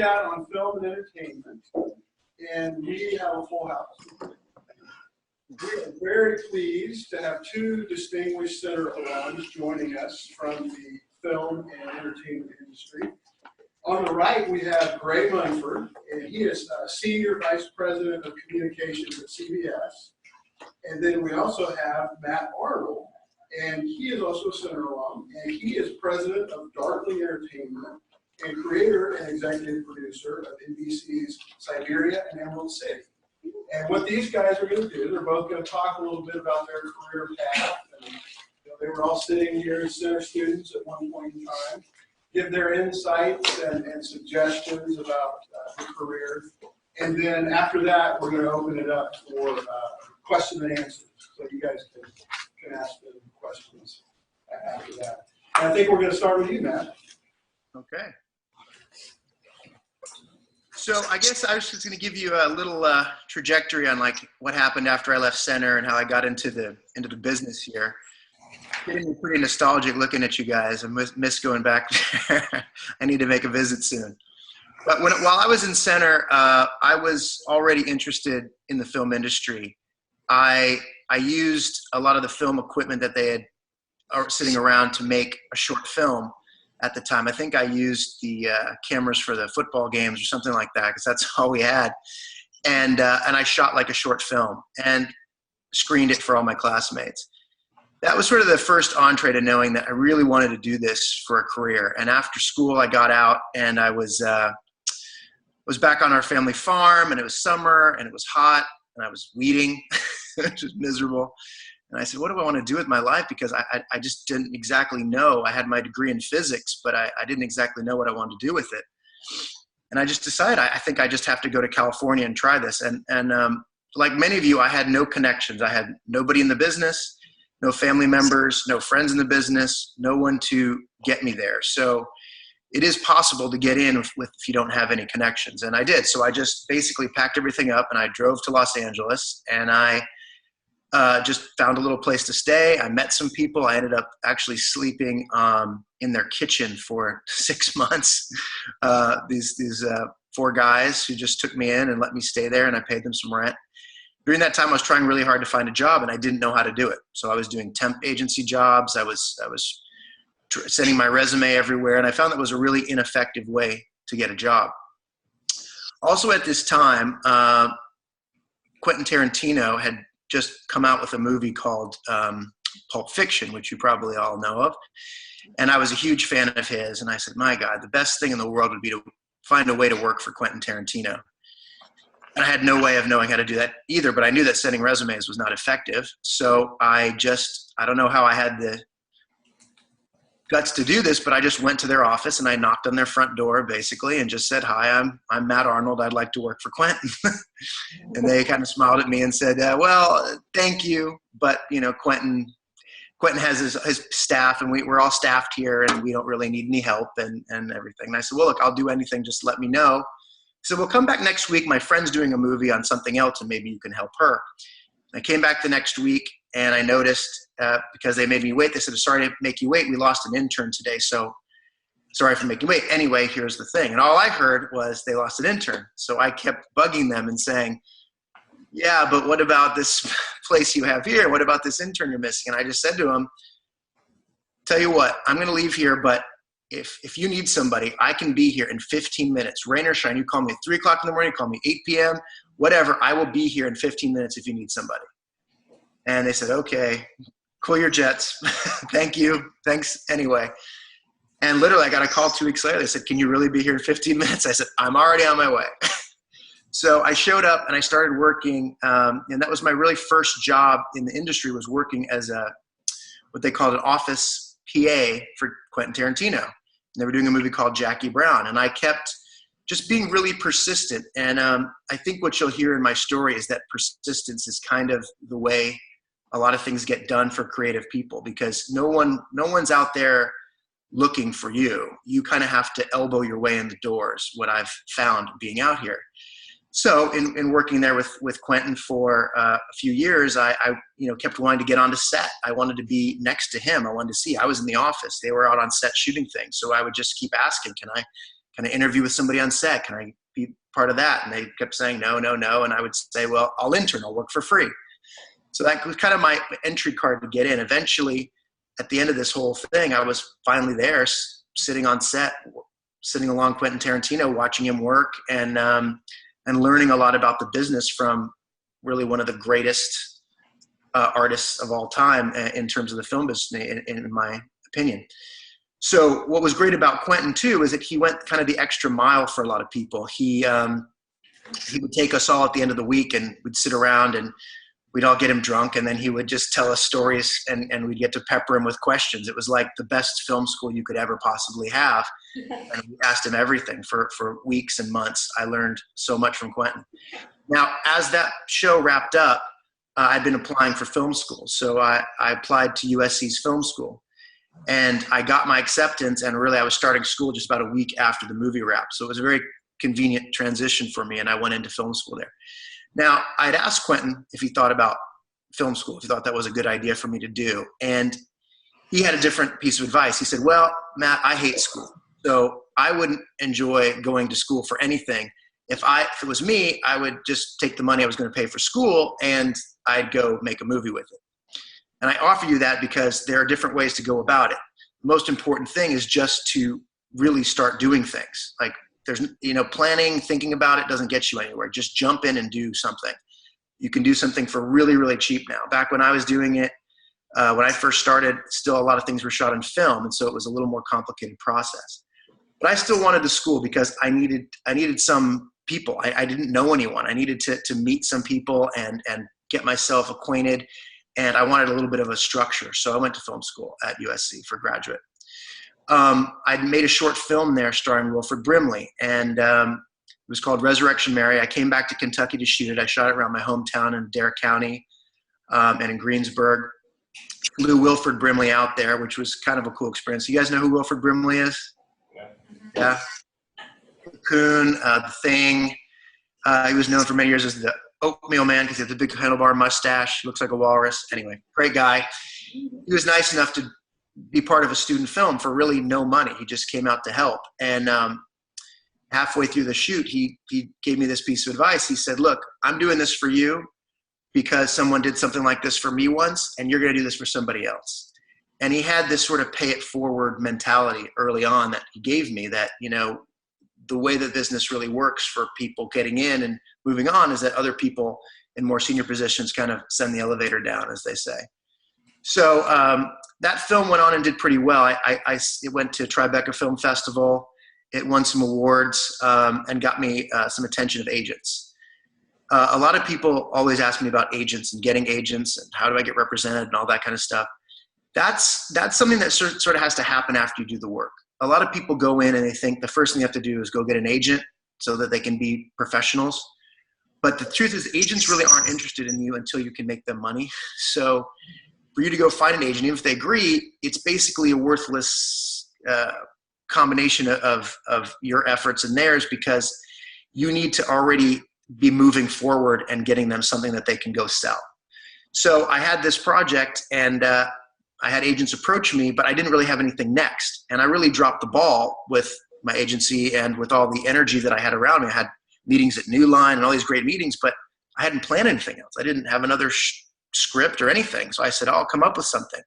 Out on film and entertainment, and we have a full house. We are very pleased to have two distinguished center alums joining us from the film and entertainment industry. On the right, we have Gray Munford, and he is Senior Vice President of Communications at CBS. And then we also have Matt Arnold, and he is also a center alum, and he is President of Dartling Entertainment and creator and executive producer of NBC's Siberia and Emerald City. And what these guys are going to do, they're both going to talk a little bit about their career path. And, they were all sitting here as center students at one point in time, give their insights and suggestions about their career. And then after that, we're going to open it up for question and answers. So you guys can ask them questions after that. And I think we're going to start with you, Matt. Okay. So I guess I was just going to give you a little trajectory on like what happened after I left center and how I got into the business here. Getting pretty nostalgic looking at you guys. I miss going back there. I need to make a visit soon. But while I was in center, I was already interested in the film industry. I used a lot of the film equipment that they had sitting around to make a short film. At the time, I think I used the cameras for the football games or something like that because that's all we had, and I shot like a short film and screened it for all my classmates. That was sort of the first entree to knowing that I really wanted to do this for a career. And after school, I got out and I was back on our family farm, and it was summer and it was hot and I was weeding, which was miserable. And I said, what do I want to do with my life? Because I just didn't exactly know. I had my degree in physics, but I didn't exactly know what I wanted to do with it. And I just decided, I think I just have to go to California and try this. And like many of you, I had no connections. I had nobody in the business, no family members, no friends in the business, no one to get me there. So it is possible to get in if you don't have any connections. And I did. So I just basically packed everything up and I drove to Los Angeles, and I just found a little place to stay. I met some people. I ended up actually sleeping in their kitchen for 6 months. These 4 guys who just took me in and let me stay there, and I paid them some rent. During that time, I was trying really hard to find a job, and I didn't know how to do it. So I was doing temp agency jobs. I was sending my resume everywhere, and I found that was a really ineffective way to get a job. Also at this time, Quentin Tarantino had just come out with a movie called Pulp Fiction, which you probably all know of. And I was a huge fan of his. And I said, my God, the best thing in the world would be to find a way to work for Quentin Tarantino. And I had no way of knowing how to do that either, but I knew that sending resumes was not effective. So I don't know how I had the guts to do this, but I just went to their office and I knocked on their front door basically and just said, hi, I'm Matt Arnold. I'd like to work for Quentin. And they kind of smiled at me and said, well, thank you. But Quentin has his staff, and we're all staffed here, and we don't really need any help and everything. And I said, well, look, I'll do anything. Just let me know. So we'll come back next week. My friend's doing a movie on something else, and maybe you can help her. I came back the next week, and I noticed because they made me wait, they said, sorry to make you wait. We lost an intern today, so sorry for making you wait. Anyway, here's the thing. And all I heard was they lost an intern. So I kept bugging them and saying, yeah, but what about this place you have here? What about this intern you're missing? And I just said to them, tell you what, I'm going to leave here, but if you need somebody, I can be here in 15 minutes. Rain or shine, you call me at 3 o'clock in the morning, you call me 8 p.m., whatever, I will be here in 15 minutes if you need somebody. And they said, okay, cool your jets. Thank you. Thanks anyway. And literally I got a call 2 weeks later. They said, can you really be here in 15 minutes? I said, I'm already on my way. So I showed up and I started working. And that was my really first job in the industry, was working as what they called an office PA for Quentin Tarantino. And they were doing a movie called Jackie Brown. And I kept just being really persistent. And I think what you'll hear in my story is that persistence is kind of the way a lot of things get done for creative people, because no one's out there looking for you. You kind of have to elbow your way in the doors, what I've found being out here. So in working there with Quentin for a few years, I kept wanting to get onto set. I wanted to be next to him. I wanted to see. I was in the office. They were out on set shooting things. So I would just keep asking, can can I interview with somebody on set? Can I be part of that? And they kept saying, no, no, no. And I would say, well, I'll intern, I'll work for free. So that was kind of my entry card to get in. Eventually, at the end of this whole thing, I was finally there, sitting on set, sitting along Quentin Tarantino, watching him work, and learning a lot about the business from really one of the greatest artists of all time in terms of the film business, in my opinion. So what was great about Quentin too is that he went kind of the extra mile for a lot of people. He would take us all at the end of the week, and we'd sit around and we'd all get him drunk, and then he would just tell us stories, and we'd get to pepper him with questions. It was like the best film school you could ever possibly have. And we asked him everything for weeks and months. I learned so much from Quentin. Now, as that show wrapped up, I'd been applying for film schools. So I applied to USC's film school, and I got my acceptance, and really I was starting school just about a week after the movie wrapped. So it was a very convenient transition for me, and I went into film school there. Now, I'd asked Quentin if he thought about film school, if he thought that was a good idea for me to do. And he had a different piece of advice. He said, well, Matt, I hate school. So I wouldn't enjoy going to school for anything. If it was me, I would just take the money I was going to pay for school and I'd go make a movie with it. And I offer you that because there are different ways to go about it. The most important thing is just to really start doing things. Like, there's, planning, thinking about it doesn't get you anywhere. Just jump in and do something. You can do something for really, really cheap now. Back when I was doing it, when I first started, still a lot of things were shot in film, and so it was a little more complicated process. But I still wanted the school because I needed some people. I didn't know anyone. I needed to meet some people and get myself acquainted, and I wanted a little bit of a structure. So I went to film school at USC for graduate. I'd made a short film there starring Wilford Brimley, and it was called Resurrection Mary. I came back to Kentucky to shoot it. I shot it around my hometown in Dare County and in Greensburg. Flew Wilford Brimley out there, which was kind of a cool experience. You guys know who Wilford Brimley is? Yeah. Cocoon, The Thing. He was known for many years as the Oatmeal Man because he had the big handlebar mustache. Looks like a walrus. Anyway, great guy. He was nice enough to be part of a student film for really no money. He just came out to help. And halfway through the shoot, he gave me this piece of advice. He said, look, I'm doing this for you because someone did something like this for me once, and you're going to do this for somebody else. And he had this sort of pay it forward mentality early on that he gave me, that, the way that business really works for people getting in and moving on is that other people in more senior positions kind of send the elevator down, as they say. So that film went on and did pretty well. It went to Tribeca Film Festival. It won some awards and got me some attention of agents. A lot of people always ask me about agents and getting agents and how do I get represented and all that kind of stuff. That's something that sort of has to happen after you do the work. A lot of people go in and they think the first thing you have to do is go get an agent so that they can be professionals. But the truth is, agents really aren't interested in you until you can make them money. So for you to go find an agent, even if they agree, it's basically a worthless combination of your efforts and theirs, because you need to already be moving forward and getting them something that they can go sell. So I had this project, and I had agents approach me, but I didn't really have anything next. And I really dropped the ball with my agency and with all the energy that I had around me. I had meetings at New Line and all these great meetings, but I hadn't planned anything else. I didn't have another script or anything. So I said, I'll come up with something.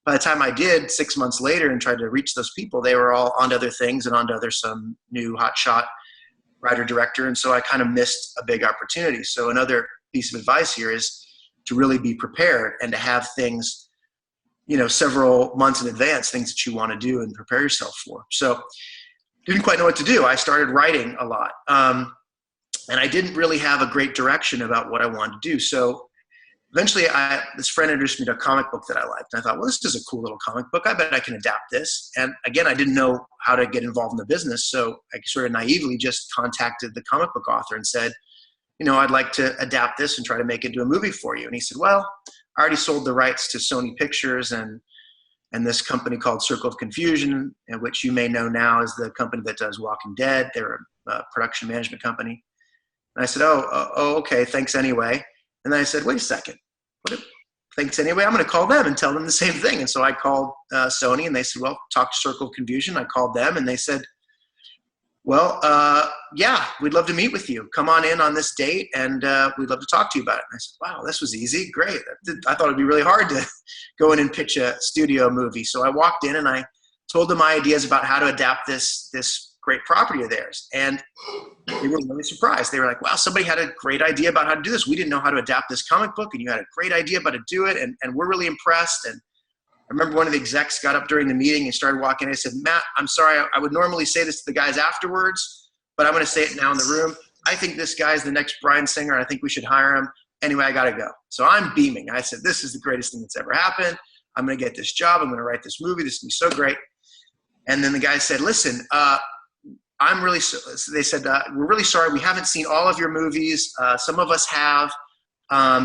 By the time I did, 6 months later, and tried to reach those people, they were all onto other things and onto some new hotshot writer director. And so I kind of missed a big opportunity. So another piece of advice here is to really be prepared and to have things, several months in advance, things that you want to do and prepare yourself for. So didn't quite know what to do. I started writing a lot. And I didn't really have a great direction about what I wanted to do. So eventually this friend introduced me to a comic book that I liked. And I thought, well, this is a cool little comic book. I bet I can adapt this. And again, I didn't know how to get involved in the business. So I sort of naively just contacted the comic book author and said, I'd like to adapt this and try to make it into a movie for you. And he said, well, I already sold the rights to Sony Pictures and this company called Circle of Confusion, which you may know now is the company that does Walking Dead. They're a production management company. And I said, oh, okay, thanks anyway. And then I said, wait a second. Thanks anyway. I'm going to call them and tell them the same thing. And so I called Sony, and they said, well, talk to Circle of Confusion. I called them, and they said, well, yeah, we'd love to meet with you. Come on in on this date, and we'd love to talk to you about it. And I said, wow, this was easy. Great. I thought it'd be really hard to go in and pitch a studio movie. So I walked in and I told them my ideas about how to adapt this great property of theirs. And they were really surprised. They were like, wow, somebody had a great idea about how to do this. We didn't know how to adapt this comic book, and you had a great idea about how to do it, and we're really impressed. And I remember one of the execs got up during the meeting and started walking in. I said, Matt, I'm sorry. I would normally say this to the guys afterwards, but I'm going to say it now in the room. I think this guy's the next Bryan Singer. I think we should hire him. Anyway, I got to go. So I'm beaming. I said, this is the greatest thing that's ever happened. I'm going to get this job. I'm going to write this movie. This is going to be so great. And then the guy said, listen, I'm really, they said, we're really sorry. We haven't seen all of your movies. Some of us have.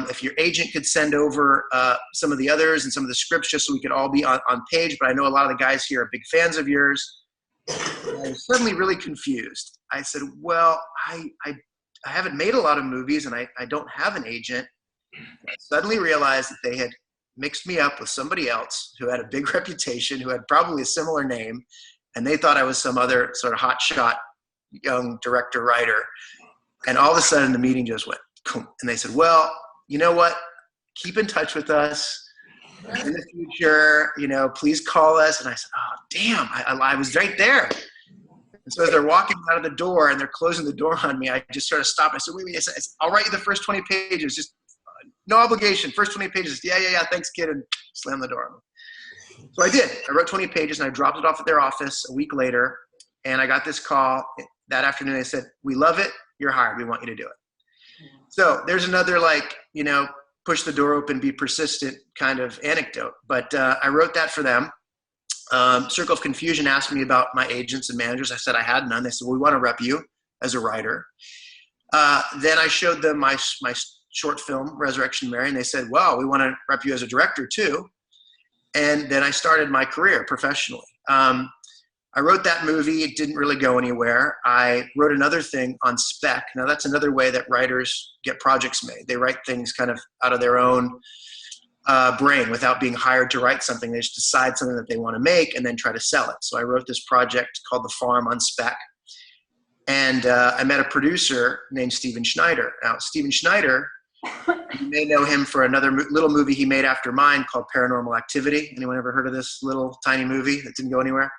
If your agent could send over some of the others and some of the scripts just so we could all be on page, but I know a lot of the guys here are big fans of yours. And I was suddenly really confused. I said, well, I haven't made a lot of movies, and I don't have an agent. I suddenly realized that they had mixed me up with somebody else who had a big reputation, who had probably a similar name, and they thought I was some other sort of hotshot young director writer. And all of a sudden the meeting just went, and they said, well, you know what? Keep in touch with us in the future, please call us. And I said, oh, damn, I was right there. And so as they're walking out of the door and they're closing the door on me, I just sort of stopped. I said, wait, I'll write you the first 20 pages, just no obligation, first 20 pages. Yeah, thanks, kid, and slam the door on me. So I did. I wrote 20 pages and I dropped it off at their office a week later. And I got this call that afternoon. They said, we love it. You're hired. We want you to do it. So there's another push the door open, be persistent kind of anecdote. But I wrote that for them. Circle of Confusion asked me about my agents and managers. I said I had none. They said, well, we want to rep you as a writer. Then I showed them my short film, Resurrection Mary, and they said, well, we want to rep you as a director too. And then I started my career professionally. I wrote that movie. It didn't really go anywhere. I wrote another thing on spec. Now that's another way that writers get projects made. They write things kind of out of their own brain without being hired to write something. They just decide something that they want to make and then try to sell it. So I wrote this project called The Farm on spec. And I met a producer named Steven Schneider. Now, Steven Schneider, you may know him for another little movie he made after mine called Paranormal Activity. Anyone ever heard of this little tiny movie that didn't go anywhere?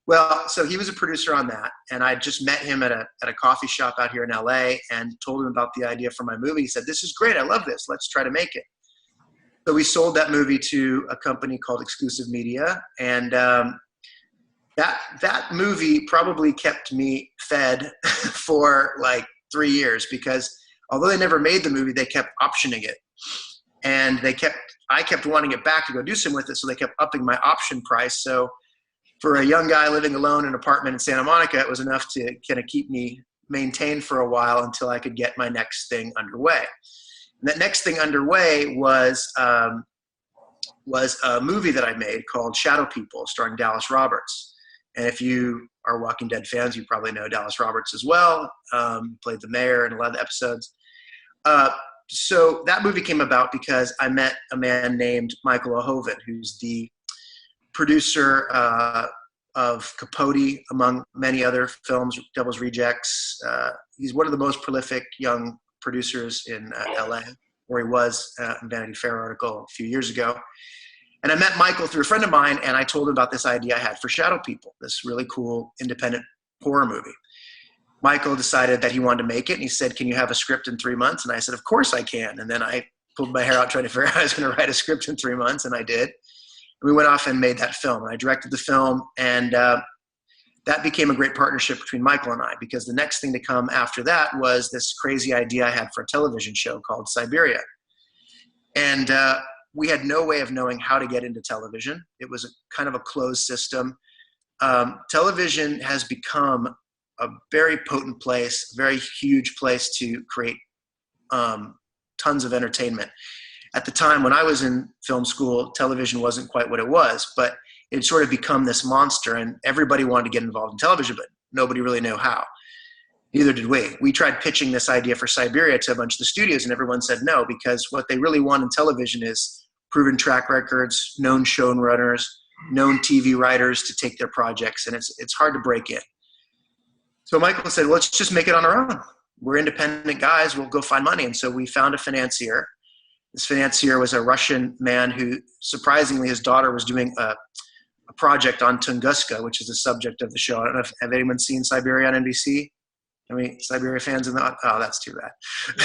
Well, so he was a producer on that, and I just met him at a coffee shop out here in LA and told him about the idea for my movie. He said, this is great. I love this. Let's try to make it. So we sold that movie to a company called Exclusive Media, and that movie probably kept me fed for like 3 years, because although they never made the movie, they kept optioning it. And I kept wanting it back to go do something with it, so they kept upping my option price. So for a young guy living alone in an apartment in Santa Monica, it was enough to kind of keep me maintained for a while until I could get my next thing underway. And that next thing underway was a movie that I made called Shadow People, starring Dallas Roberts. And if you are Walking Dead fans, you probably know Dallas Roberts as well. Played the mayor in a lot of the episodes. So that movie came about because I met a man named Michael Ohoven, who's the producer of Capote, among many other films, Devil's Rejects. He's one of the most prolific young producers in LA, where he was in Vanity Fair article a few years ago. And I met Michael through a friend of mine, and I told him about this idea I had for Shadow People, this really cool independent horror movie. Michael decided that he wanted to make it, and he said, can you have a script in 3 months? And I said, of course I can. And then I pulled my hair out trying to figure out how I was going to write a script in 3 months, and I did. We went off and made that film. And I directed the film, and that became a great partnership between Michael and I, because the next thing to come after that was this crazy idea I had for a television show called Siberia. And we had no way of knowing how to get into television. It was kind of a closed system. Television has become a very potent place, a very huge place to create tons of entertainment. At the time when I was in film school, television wasn't quite what it was, but it sort of become this monster, and everybody wanted to get involved in television, but nobody really knew how. Neither did we. We tried pitching this idea for Siberia to a bunch of the studios, and everyone said no, because what they really want in television is proven track records, known showrunners, known TV writers to take their projects, and it's hard to break in. So Michael said, well, let's just make it on our own. We're independent guys. We'll go find money. And so we found a financier. This financier was a Russian man who, surprisingly, his daughter was doing a project on Tunguska, which is the subject of the show. I don't know if have anyone seen Siberia on NBC? I mean, Siberia fans in the, oh, that's too bad.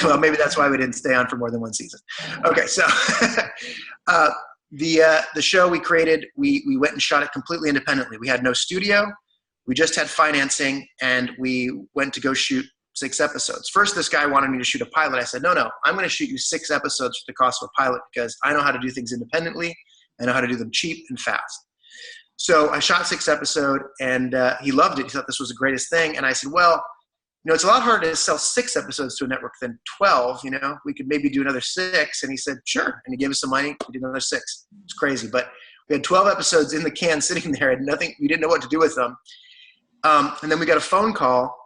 Well, maybe that's why we didn't stay on for more than one season. Okay, so the show we created, we went and shot it completely independently. We had no studio. We just had financing, and we went to go shoot 6 episodes. First, this guy wanted me to shoot a pilot. I said, no, I'm going to shoot you 6 episodes for the cost of a pilot because I know how to do things independently. I know how to do them cheap and fast. So I shot 6 episodes, and he loved it. He thought this was the greatest thing. And I said, well, it's a lot harder to sell 6 episodes to a network than 12. We could maybe do another 6. And he said, sure. And he gave us some money. We did another 6. It's crazy. But we had 12 episodes in the can sitting there and nothing. We didn't know what to do with them. And then we got a phone call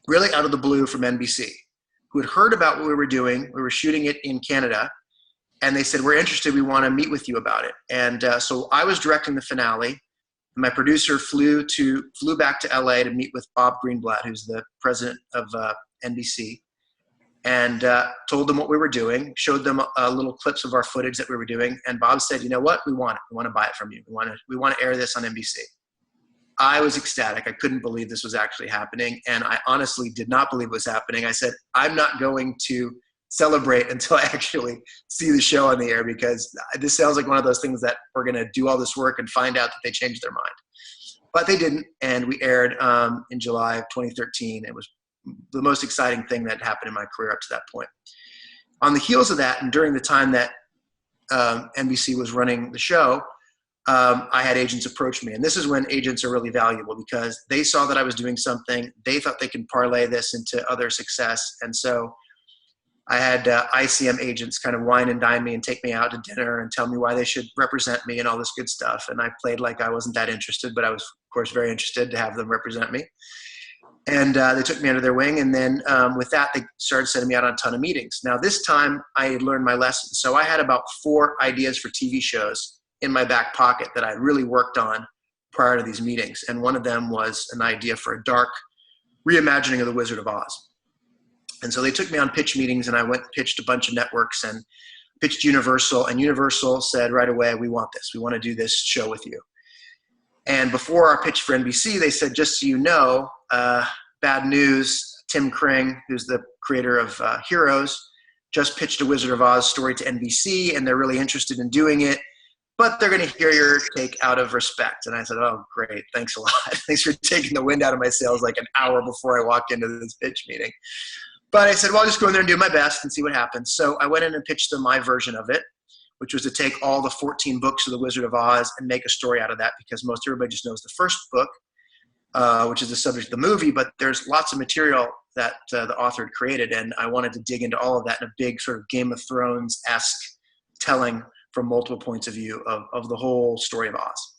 really out of the blue from NBC, who had heard about what we were doing. We were shooting it in Canada. And they said, we're interested. We want to meet with you about it. And so I was directing the finale. My producer flew back to LA to meet with Bob Greenblatt, who's the president of NBC, and told them what we were doing, showed them little clips of our footage that we were doing. And Bob said, you know what? We want it. We want to buy it from you. We want to air this on NBC. I was ecstatic. I couldn't believe this was actually happening. And I honestly did not believe it was happening. I said, I'm not going to celebrate until I actually see the show on the air, because this sounds like one of those things that we're going to do all this work and find out that they changed their mind. But they didn't, and we aired in July of 2013. It was the most exciting thing that happened in my career up to that point. On the heels of that, and during the time that NBC was running the show, I had agents approach me. And this is when agents are really valuable, because they saw that I was doing something. They thought they could parlay this into other success. And so I had ICM agents kind of wine and dine me and take me out to dinner and tell me why they should represent me and all this good stuff. And I played like I wasn't that interested, but I was, of course, very interested to have them represent me. And they took me under their wing. And then with that, they started sending me out on a ton of meetings. Now, this time I had learned my lesson. So I had about 4 ideas for TV shows in my back pocket that I really worked on prior to these meetings. And one of them was an idea for a dark reimagining of The Wizard of Oz. And so they took me on pitch meetings, and I went and pitched a bunch of networks and pitched Universal. And Universal said right away, we want this. We want to do this show with you. And before our pitch for NBC, they said, just so you know, bad news, Tim Kring, who's the creator of Heroes, just pitched a Wizard of Oz story to NBC, and they're really interested in doing it. But they're going to hear your take out of respect. And I said, oh, great. Thanks a lot. Thanks for taking the wind out of my sails like an hour before I walked into this pitch meeting. But I said, well, I'll just go in there and do my best and see what happens. So I went in and pitched them my version of it, which was to take all the 14 books of The Wizard of Oz and make a story out of that, because most everybody just knows the first book, which is the subject of the movie. But there's lots of material that the author had created, and I wanted to dig into all of that in a big sort of Game of Thrones-esque telling from multiple points of view of the whole story of Oz.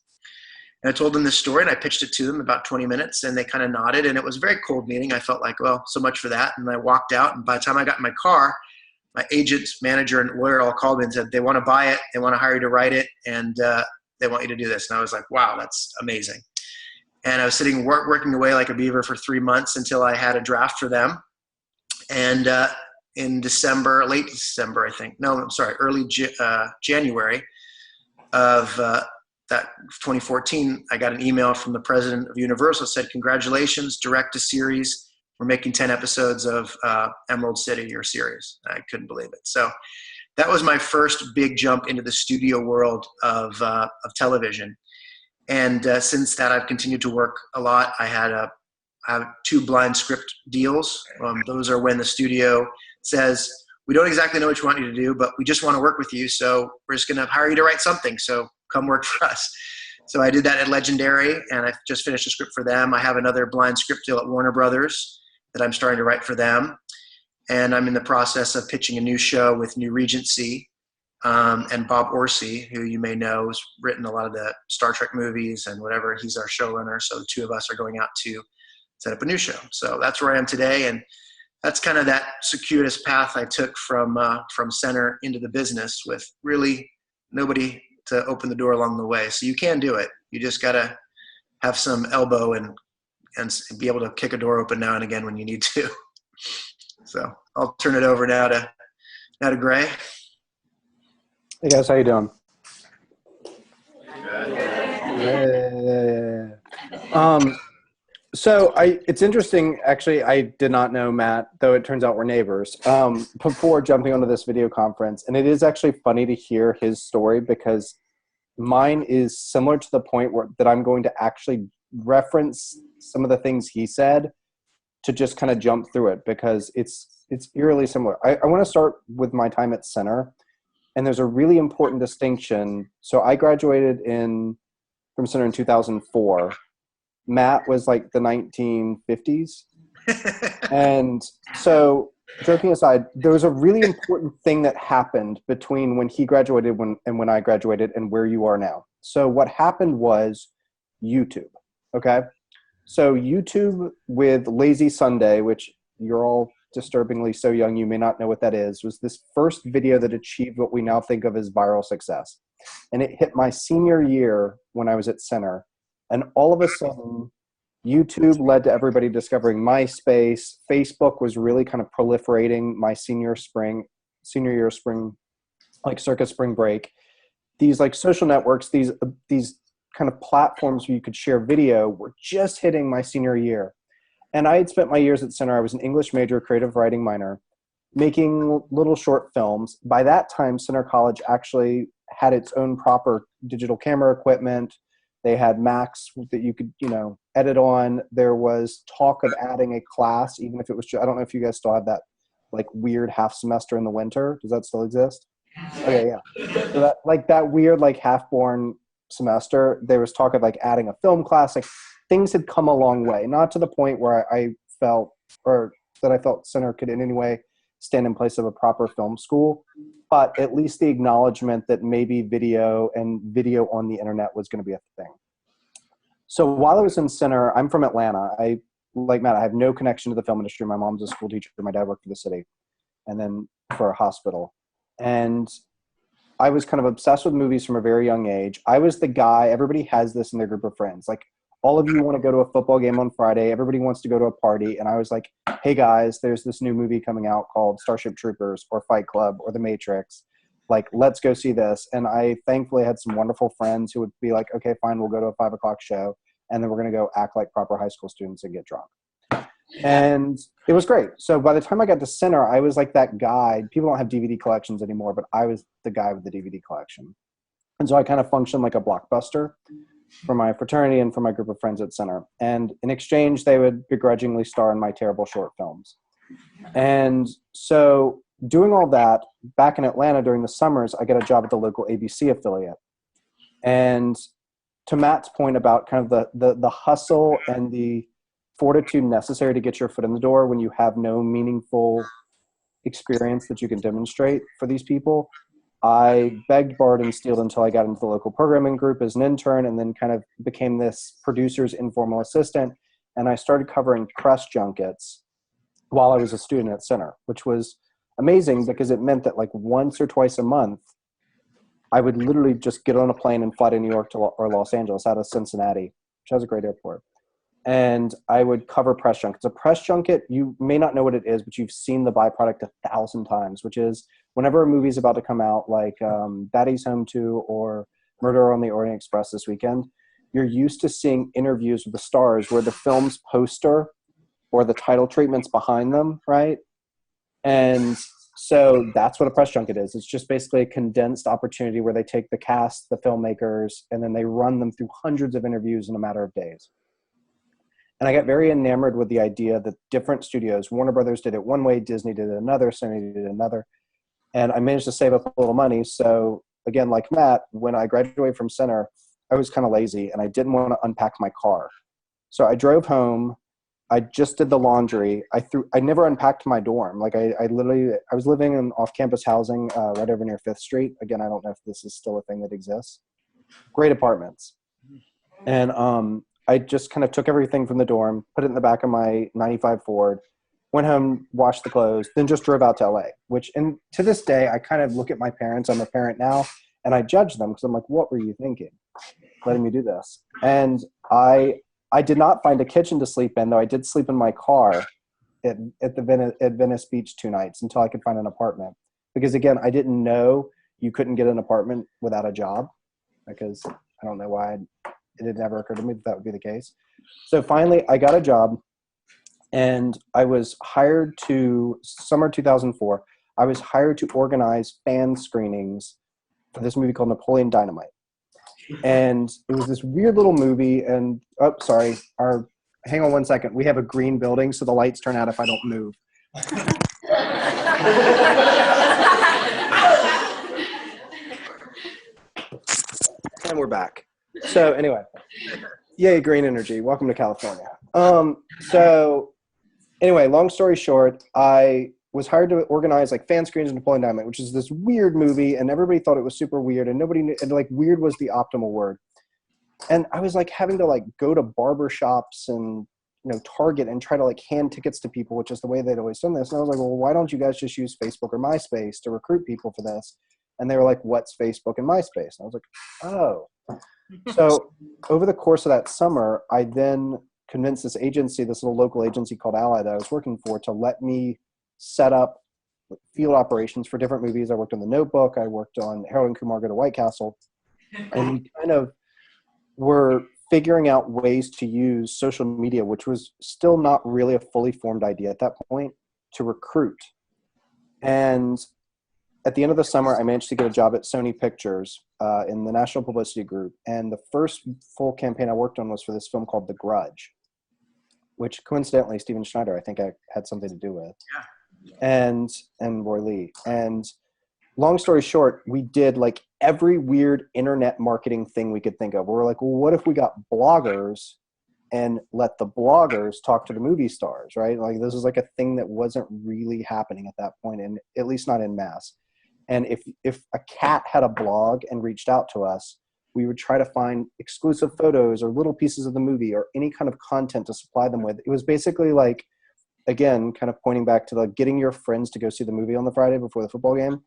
And I told them this story, and I pitched it to them about 20 minutes, and they kind of nodded, and it was a very cold meeting. I felt like, well, so much for that. And I walked out, and by the time I got in my car, my agent, manager, and lawyer all called me and said, they want to buy it, they want to hire you to write it, and they want you to do this. And I was like, wow, that's amazing. And I was sitting working away like a beaver for 3 months until I had a draft for them. And in December, late December, I think, no, I'm sorry, early January of that 2014, I got an email from the president of Universal that said, congratulations, direct a series. We're making 10 episodes of Emerald City, your series. I couldn't believe it. So that was my first big jump into the studio world of television. And since that, I've continued to work a lot. I have 2 blind script deals. Those are when the studio says, we don't exactly know what you want you to do, but we just want to work with you. So we're just going to hire you to write something. So come work for us. So I did that at Legendary, and I just finished a script for them. I have another blind script deal at Warner Brothers that I'm starting to write for them. And I'm in the process of pitching a new show with New Regency, and Bob Orsi, who you may know has written a lot of the Star Trek movies and whatever. He's our showrunner. So the 2 of us are going out to set up a new show. So that's where I am today. And that's kind of that circuitous path I took from center into the business, with really nobody to open the door along the way. So you can do it. You just got to have some elbow and be able to kick a door open now and again when you need to. So I'll turn it over now to Gray. Hey guys, how you doing? So it's interesting, actually, I did not know Matt, though it turns out we're neighbors, before jumping onto this video conference. And it is actually funny to hear his story because mine is similar to the point that I'm going to actually reference some of the things he said to just kind of jump through it because it's eerily similar. I want to start with my time at Center. And there's a really important distinction. So I graduated from Center in 2004. Matt was like the 1950s. And so, joking aside, there was a really important thing that happened between when he graduated and when I graduated and where you are now. So what happened was YouTube, okay? So YouTube with Lazy Sunday, which you're all disturbingly so young you may not know what that is, was this first video that achieved what we now think of as viral success. And it hit my senior year when I was at Center. And all of a sudden, YouTube led to everybody discovering MySpace. Facebook was really kind of proliferating my senior year spring, like circa spring break. These like social networks, these kind of platforms where you could share video were just hitting my senior year. And I had spent my years at Center. I was an English major, creative writing minor, making little short films. By that time, Center College actually had its own proper digital camera equipment. They had Macs that you could, edit on. There was talk of adding a class, even if it was I don't know if you guys still have that like weird half semester in the winter. Does that still exist? Okay, yeah. So that weird like half-born semester, there was talk of like adding a film class. Like things had come a long way, not to the point where I felt Center could in any way stand in place of a proper film school, but at least the acknowledgement that maybe video on the internet was going to be a thing. So while I was in Center, I'm from Atlanta. Like Matt, I have no connection to the film industry. My mom's a school teacher. My dad worked for the city and then for a hospital. And I was kind of obsessed with movies from a very young age. I was the guy, everybody has this in their group of friends. Like all of you want to go to a football game on Friday. Everybody wants to go to a party. And I was like, hey guys, there's this new movie coming out called Starship Troopers or Fight Club or The Matrix. Like, let's go see this. And I thankfully had some wonderful friends who would be like, okay, fine, we'll go to a 5 o'clock show. And then we're going to go act like proper high school students and get drunk. And it was great. So by the time I got to Center, I was like that guy. People don't have DVD collections anymore, but I was the guy with the DVD collection. And so I kind of functioned like a Blockbuster for my fraternity and for my group of friends at Center. And in exchange, they would begrudgingly star in my terrible short films. And so doing all that, back in Atlanta during the summers, I got a job at the local ABC affiliate. And to Matt's point about kind of the hustle and the fortitude necessary to get your foot in the door when you have no meaningful experience that you can demonstrate for these people, I begged, borrowed, and stealed until I got into the local programming group as an intern and then kind of became this producer's informal assistant. And I started covering press junkets while I was a student at Center, which was amazing because it meant that like once or twice a month, I would literally just get on a plane and fly to New York or Los Angeles out of Cincinnati, which has a great airport. And I would cover press junkets. A press junket, you may not know what it is, but you've seen the byproduct 1,000 times, which is whenever a movie is about to come out, like Daddy's Home 2 or Murder on the Orient Express this weekend, you're used to seeing interviews with the stars where the film's poster or the title treatment's behind them, right? And so that's what a press junket is. It's just basically a condensed opportunity where they take the cast, the filmmakers, and then they run them through hundreds of interviews in a matter of days. And I got very enamored with the idea that different studios, Warner Brothers did it one way, Disney did it another, Sony did it another. And I managed to save up a little money. So again, like Matt, when I graduated from Center, I was kind of lazy and I didn't want to unpack my car. So I drove home. I just did the laundry. I never unpacked my dorm. Like I was living in off-campus housing right over near 5th Street. Again, I don't know if this is still a thing that exists. Great apartments. And I just kind of took everything from the dorm, put it in the back of my 95 Ford, went home, washed the clothes, then just drove out to LA, and to this day, I kind of look at my parents. I'm a parent now, and I judge them because I'm like, what were you thinking letting me do this? And I I did not find a kitchen to sleep in, though I did sleep in my car at Venice Beach 2 nights until I could find an apartment. Because again, I didn't know you couldn't get an apartment without a job, because I don't know why it had never occurred to me that would be the case. So finally I got a job, and I was hired to, summer 2004, I was hired to organize fan screenings for this movie called Napoleon Dynamite. And it was this weird little movie, and hang on one second. We have a green building, so the lights turn out if I don't move. And we're back. So anyway, yay, green energy. Welcome to California. So anyway, long story short, I was hired to organize like fan screens of Napoleon Dynamite, which is this weird movie, and everybody thought it was super weird, and nobody knew, and like weird was the optimal word. And I was like having to like go to barber shops and, you know, Target and try to like hand tickets to people, which is the way they'd always done this. And I was like, well, why don't you guys just use Facebook or MySpace to recruit people for this? And they were like, what's Facebook and MySpace? And I was like, oh. So over the course of that summer, I then convinced this agency, this little local agency called Ally that I was working for, to let me set up field operations for different movies. I worked on The Notebook. I worked on Harold and Kumar Go to White Castle. And we kind of were figuring out ways to use social media, which was still not really a fully formed idea at that point, to recruit. And at the end of the summer, I managed to get a job at Sony Pictures in the National Publicity Group. And the first full campaign I worked on was for this film called The Grudge, which coincidentally, Steven Schneider, I think I had something to do with. Yeah. And Roy Lee. And long story short, we did like every weird internet marketing thing we could think of. We were like, well, what if we got bloggers and let the bloggers talk to the movie stars, right? Like this was like a thing that wasn't really happening at that point, and at least not in mass. And if a cat had a blog and reached out to us, we would try to find exclusive photos or little pieces of the movie or any kind of content to supply them with. It was basically like, again, kind of pointing back to like getting your friends to go see the movie on the Friday before the football game.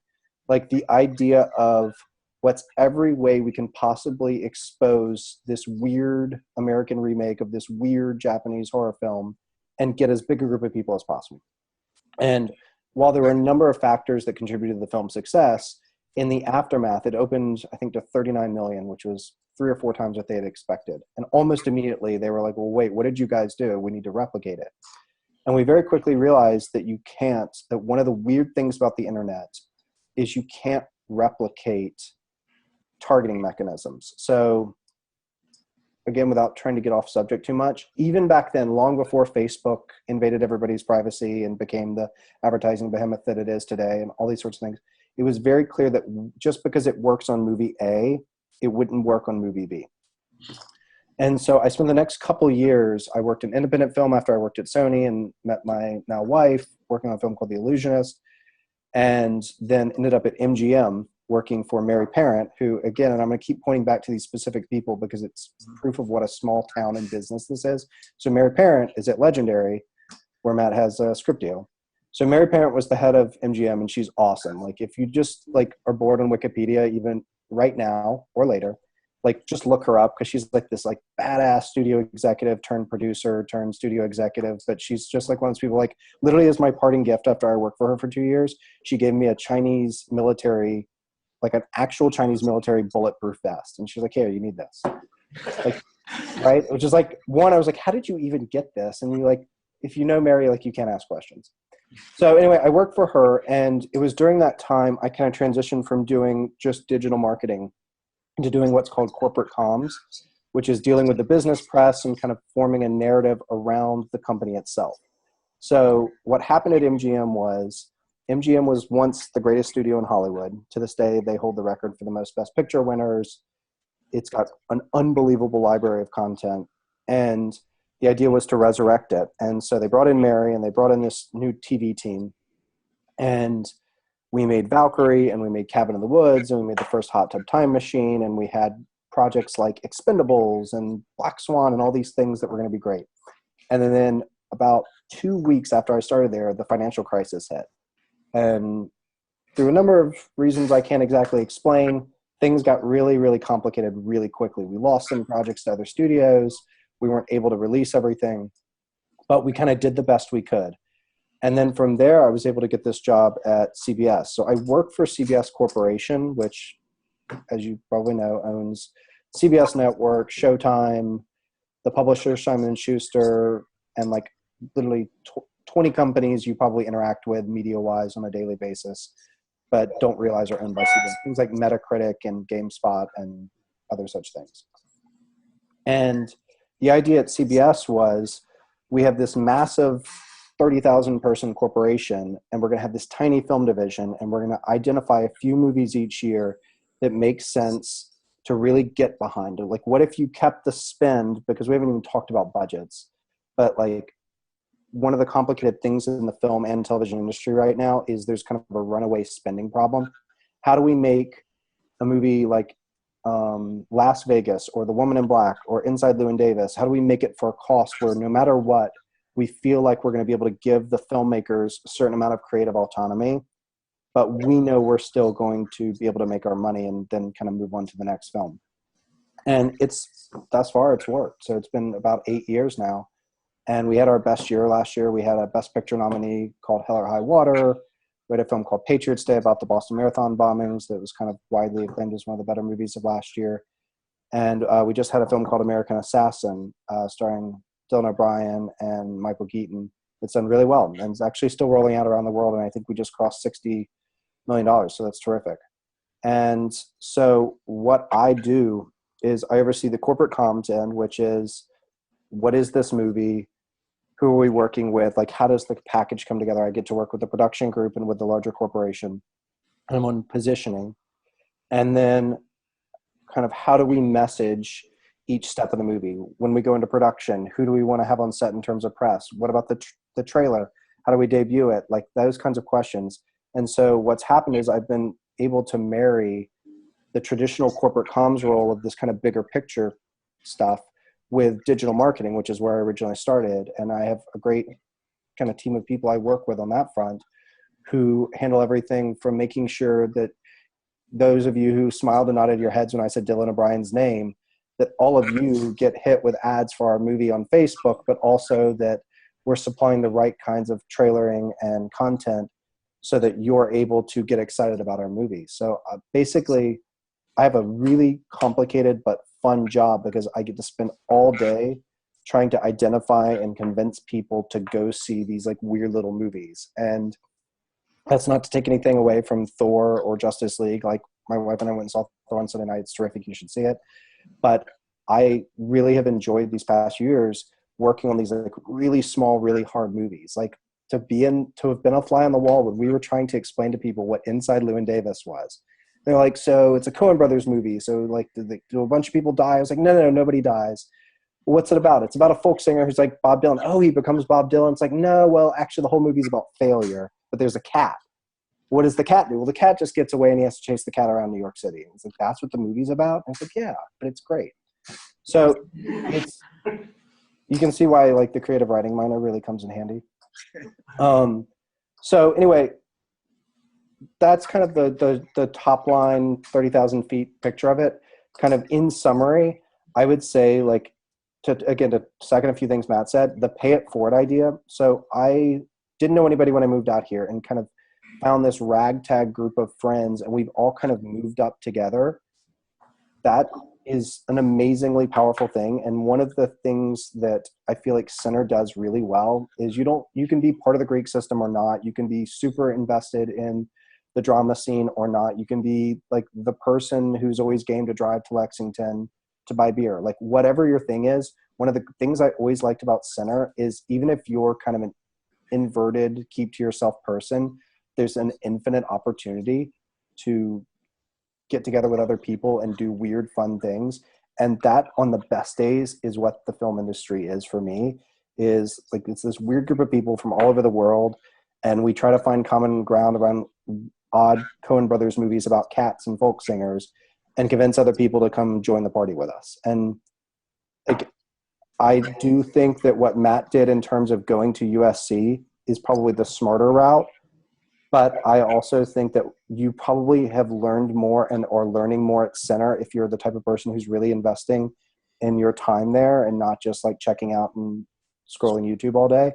Like the idea of what's every way we can possibly expose this weird American remake of this weird Japanese horror film and get as big a group of people as possible. And while there were a number of factors that contributed to the film's success, in the aftermath, it opened, I think, to 39 million, which was 3 or 4 times what they had expected. And almost immediately, they were like, well, wait, what did you guys do? We need to replicate it. And we very quickly realized that that one of the weird things about the internet is you can't replicate targeting mechanisms. So again, without trying to get off subject too much, even back then, long before Facebook invaded everybody's privacy and became the advertising behemoth that it is today and all these sorts of things, it was very clear that just because it works on movie A, it wouldn't work on movie B. And so I spent the next couple of years, I worked in independent film after I worked at Sony and met my now wife working on a film called The Illusionist, and then ended up at MGM working for Mary Parent, who, again, and I'm going to keep pointing back to these specific people because it's proof of what a small town and business this is. So Mary Parent is at Legendary, where Matt has a script deal. So Mary Parent was the head of MGM, and she's awesome. Like, if you just like are bored on Wikipedia, even right now or later, like just look her up, because she's like this like badass studio executive turned producer turned studio executive. But she's just like one of those people, like literally as my parting gift after I worked for her for 2 years, she gave me a Chinese military, like an actual Chinese military bulletproof vest. And she's like, here, you need this. Like, right? Which is like, one, I was like, how did you even get this? And you like, if you know Mary, like you can't ask questions. So anyway, I worked for her, and it was during that time I kind of transitioned from doing just digital marketing into doing what's called corporate comms, which is dealing with the business press and kind of forming a narrative around the company itself. So what happened at MGM was once the greatest studio in Hollywood. To this day, they hold the record for the most Best Picture winners. It's got an unbelievable library of content. And the idea was to resurrect it. And so they brought in Mary, and they brought in this new TV team. And we made Valkyrie, and we made Cabin in the Woods, and we made the first Hot Tub Time Machine, and we had projects like Expendables and Black Swan and all these things that were going to be great. And then about 2 weeks after I started there, the financial crisis hit. And through a number of reasons I can't exactly explain, things got really, really complicated really quickly. We lost some projects to other studios. We weren't able to release everything, but we kind of did the best we could. And then from there, I was able to get this job at CBS. So I worked for CBS Corporation, which, as you probably know, owns CBS Network, Showtime, the publisher Simon & Schuster, and like literally 20 companies you probably interact with media-wise on a daily basis, but don't realize are owned by CBS. Things like Metacritic and GameSpot and other such things. And the idea at CBS was we have this massive 30,000 person corporation, and we're going to have this tiny film division, and we're going to identify a few movies each year that make sense to really get behind it. Like, what if you kept the spend, because we haven't even talked about budgets, but like one of the complicated things in the film and television industry right now is there's kind of a runaway spending problem. How do we make a movie like Las Vegas or The Woman in Black or Inside Llewyn Davis? How do we make it for a cost where no matter what, we feel like we're going to be able to give the filmmakers a certain amount of creative autonomy, but we know we're still going to be able to make our money and then kind of move on to the next film. And thus far it's worked. So it's been about 8 years now. And we had our best year last year. We had a Best Picture nominee called Hell or High Water. We had a film called Patriots Day about the Boston Marathon bombings that was kind of widely acclaimed as one of the better movies of last year. And we just had a film called American Assassin, starring Dylan O'Brien and Michael Keaton. It's done really well, and it's actually still rolling out around the world, and I think we just crossed $60 million, so that's terrific. And so what I do is I oversee the corporate comms end, which is, what is this movie? Who are we working with? Like, how does the package come together? I get to work with the production group and with the larger corporation. I'm on positioning. And then kind of how do we message each step of the movie? When we go into production, who do we want to have on set in terms of press? What about the trailer? How do we debut it? Like those kinds of questions. And so what's happened is I've been able to marry the traditional corporate comms role of this kind of bigger picture stuff with digital marketing, which is where I originally started. And I have a great kind of team of people I work with on that front who handle everything from making sure that those of you who smiled and nodded your heads when I said Dylan O'Brien's name, that all of you get hit with ads for our movie on Facebook, but also that we're supplying the right kinds of trailering and content so that you're able to get excited about our movie. So basically, I have a really complicated but fun job because I get to spend all day trying to identify and convince people to go see these like weird little movies. And that's not to take anything away from Thor or Justice League. Like my wife and I went and saw Thor on Sunday night. It's terrific. You should see it. But I really have enjoyed these past years working on these like really small, really hard movies. Like to have been a fly on the wall when we were trying to explain to people what Inside Llewyn Davis was. They're like, so it's a Coen Brothers movie. So like, do a bunch of people die? I was like, no, nobody dies. What's it about? It's about a folk singer who's like Bob Dylan. Oh, he becomes Bob Dylan. It's like, no, well, actually the whole movie's about failure, but there's a cat. What does the cat do? Well, the cat just gets away and he has to chase the cat around New York City. And it's like, that's what the movie's about? And it's like, yeah, but it's great. So you can see why like the creative writing minor really comes in handy. So anyway, that's kind of the top line 30,000 feet picture of it. Kind of in summary, I would say like to second a few things Matt said, the pay it forward idea. So I didn't know anybody when I moved out here and kind of found this ragtag group of friends and we've all kind of moved up together. That is an amazingly powerful thing. And one of the things that I feel like Center does really well is you can be part of the Greek system or not. You can be super invested in the drama scene or not. You can be like the person who's always game to drive to Lexington to buy beer. Like whatever your thing is, one of the things I always liked about Center is even if you're kind of an inverted, keep to yourself person, there's an infinite opportunity to get together with other people and do weird, fun things. And that on the best days is what the film industry is for me, is like, it's this weird group of people from all over the world. And we try to find common ground around odd Coen Brothers movies about cats and folk singers and convince other people to come join the party with us. And like, I do think that what Matt did in terms of going to USC is probably the smarter route. But I also think that you probably have learned more and or learning more at Center if you're the type of person who's really investing in your time there and not just like checking out and scrolling YouTube all day,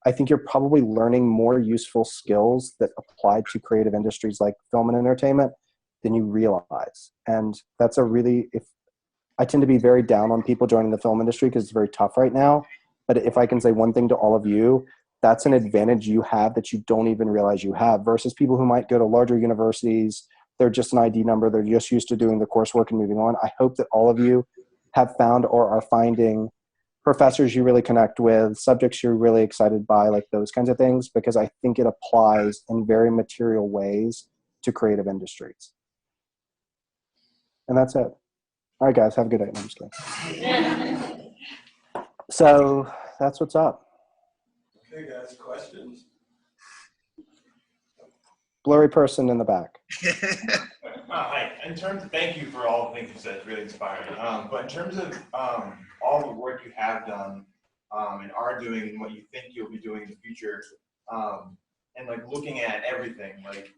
I think you're probably learning more useful skills that apply to creative industries like film and entertainment than you realize. And that's I tend to be very down on people joining the film industry because it's very tough right now. But if I can say one thing to all of you, that's an advantage you have that you don't even realize you have versus people who might go to larger universities. They're just an ID number. They're just used to doing the coursework and moving on. I hope that all of you have found or are finding professors you really connect with, subjects you're really excited by, like those kinds of things, because I think it applies in very material ways to creative industries. And that's it. All right, guys, have a good day. No, I'm just kidding. So that's what's up. Okay, guys, questions? Blurry person in the back. Hi. Thank you for all the things you said. It's really inspiring. But in terms of all the work you have done and are doing and what you think you'll be doing in the future, and like looking at everything, like,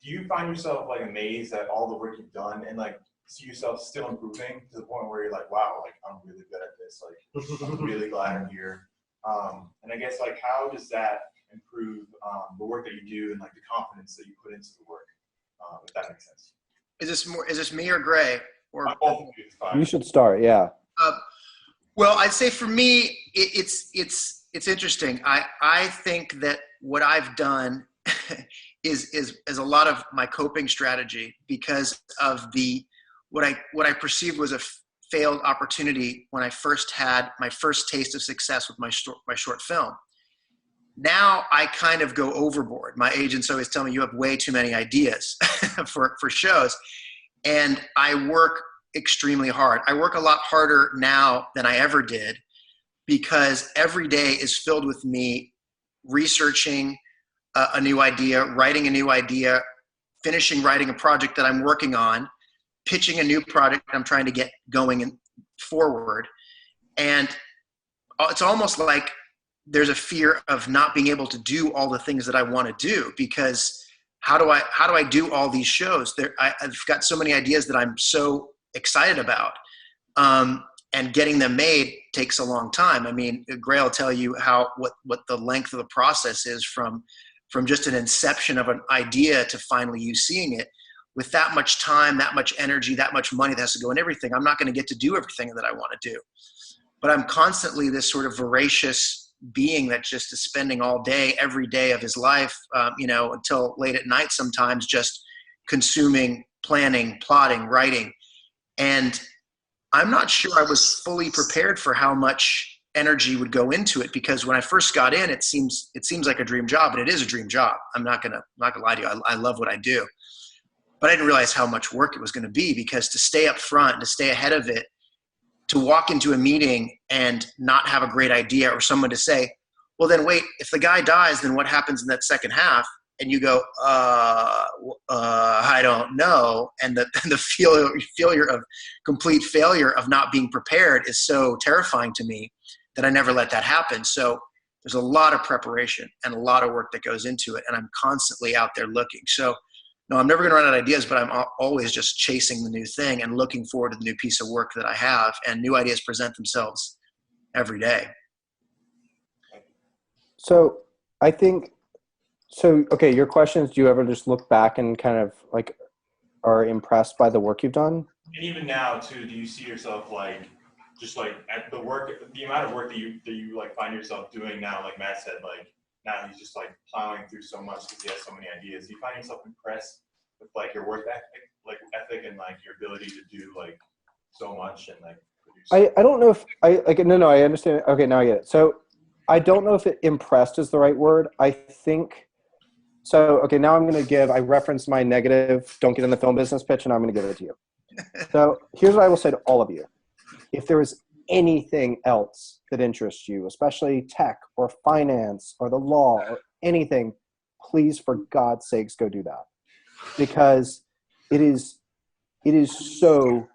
do you find yourself like amazed at all the work you've done and like see yourself still improving to the point where you're like, wow, like I'm really good at this. Like I'm really glad I'm here. And I guess like how does that improve the work that you do and like the confidence that you put into the work, if that makes sense? Is this me or Gray? Or Both of you, it's fine. You should start, yeah. Well, I'd say for me, it's interesting. I think that what I've done is a lot of my coping strategy because of what I perceived was a failed opportunity when I first had my first taste of success with my short film. Now I kind of go overboard. My agents always tell me you have way too many ideas for shows, and I work extremely hard. I work a lot harder now than I ever did because every day is filled with me researching a new idea, writing a new idea, finishing writing a project that I'm working on, pitching a new product I'm trying to get going and forward. And it's almost like there's a fear of not being able to do all the things that I want to do because how do I do all these shows? I've got so many ideas that I'm so excited about, and getting them made takes a long time. I mean, Gray will tell you what the length of the process is from just an inception of an idea to finally you seeing it. With that much time, that much energy, that much money that has to go in everything, I'm not going to get to do everything that I want to do. But I'm constantly this sort of voracious being that just is spending all day, every day of his life, until late at night sometimes, just consuming, planning, plotting, writing. And I'm not sure I was fully prepared for how much energy would go into it because when I first got in, it seems like a dream job, and it is a dream job. I'm not gonna lie to you. I love what I do. But I didn't realize how much work it was going to be because to stay up front, to stay ahead of it, to walk into a meeting and not have a great idea or someone to say, well, then wait, if the guy dies, then what happens in that second half? And you go, I don't know. And the complete failure of not being prepared is so terrifying to me that I never let that happen. So there's a lot of preparation and a lot of work that goes into it. And I'm constantly out there looking. So no, I'm never going to run out of ideas, but I'm always just chasing the new thing and looking forward to the new piece of work that I have, and new ideas present themselves every day. So I think, okay, your question is, do you ever just look back and kind of like are impressed by the work you've done? And even now too, do you see yourself like, just like at the amount of work that you like find yourself doing now, like Matt said, like, now he's just like plowing through so much because he has so many ideas. Do you find yourself impressed with like your work ethic and like your ability to do like so much and like produce? I don't know if I understand. Okay, now I get it. So I don't know if impressed is the right word. I think so. Okay, now I referenced my negative don't get in the film business pitch, and I'm going to give it to you. So here's what I will say to all of you. If there is anything else that interests you, especially tech or finance or the law or anything, please, for God's sakes, go do that. Because it is so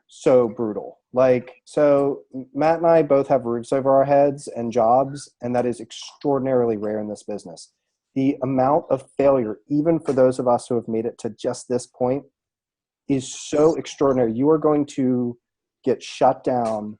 brutal. Like, so Matt and I both have roofs over our heads and jobs, and that is extraordinarily rare in this business. The amount of failure, even for those of us who have made it to just this point, is so extraordinary. You are going to get shut down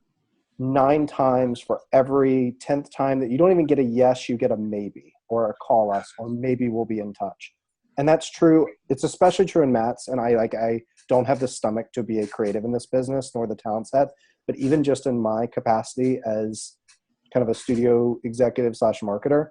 9 times for every 10th time that you don't even get a yes, you get a maybe or a call us or maybe we'll be in touch. And that's true. It's especially true in Matt's. And I don't have the stomach to be a creative in this business nor the talent set, but even just in my capacity as kind of a studio executive / marketer,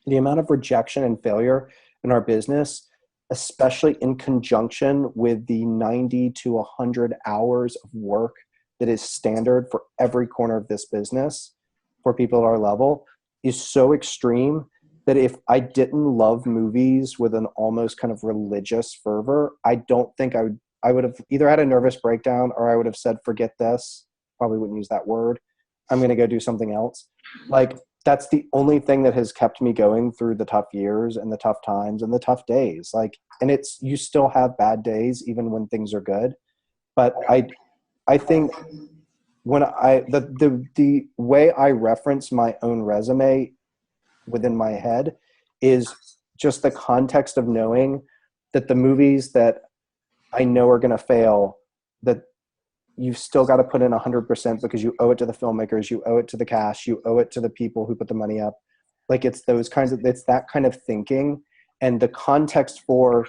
the amount of rejection and failure in our business, especially in conjunction with the 90 to 100 hours of work that is standard for every corner of this business for people at our level, is so extreme that if I didn't love movies with an almost kind of religious fervor, I don't think I would have either had a nervous breakdown or I would have said, forget this. Probably wouldn't use that word. I'm going to go do something else. Like, that's the only thing that has kept me going through the tough years and the tough times and the tough days. Like, and you still have bad days even when things are good. But I think when the way I reference my own resume within my head is just the context of knowing that the movies that I know are going to fail, that you've still got to put in 100% because you owe it to the filmmakers, you owe it to the cast, you owe it to the people who put the money up. Like, it's that kind of thinking. And the context for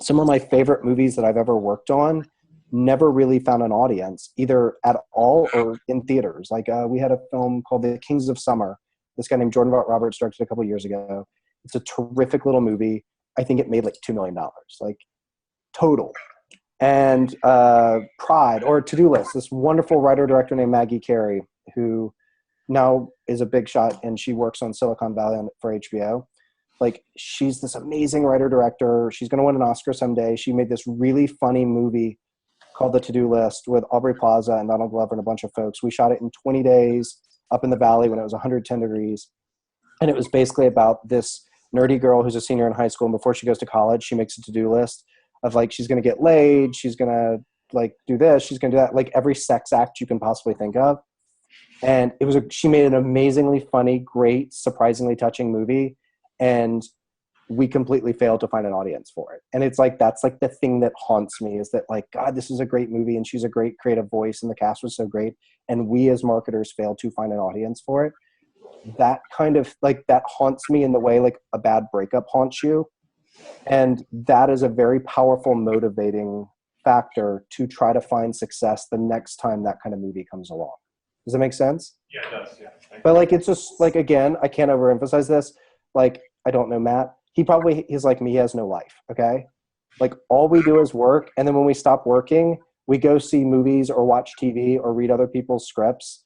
some of my favorite movies that I've ever worked on never really found an audience, either at all or in theaters. Like, we had a film called The Kings of Summer. This guy named Jordan Vogt Roberts directed a couple of years ago. It's a terrific little movie. I think it made like $2 million, like total. And Pride, or To-Do List, this wonderful writer-director named Maggie Carey, who now is a big shot, and she works on Silicon Valley for HBO. Like, she's this amazing writer-director. She's going to win an Oscar someday. She made this really funny movie called The To-Do List with Aubrey Plaza and Donald Glover and a bunch of folks. We shot it in 20 days up in the valley when it was 110 degrees. And it was basically about this nerdy girl who's a senior in high school, and before she goes to college, she makes a to-do list of, like, she's going to get laid, she's going to, like, do this, she's going to do that, like every sex act you can possibly think of. And she made an amazingly funny, great, surprisingly touching movie, and we completely failed to find an audience for it. And it's like, that's like the thing that haunts me, is that, like, God, this is a great movie and she's a great creative voice and the cast was so great, and we as marketers failed to find an audience for it. That kind of, like, that haunts me in the way like a bad breakup haunts you. And that is a very powerful motivating factor to try to find success the next time that kind of movie comes along. Does that make sense? Yeah, it does. Yeah. But, like, it's just, like, again, I can't overemphasize this. Like, I don't know Matt. He's like me. He has no life. Okay. Like, all we do is work. And then when we stop working, we go see movies or watch TV or read other people's scripts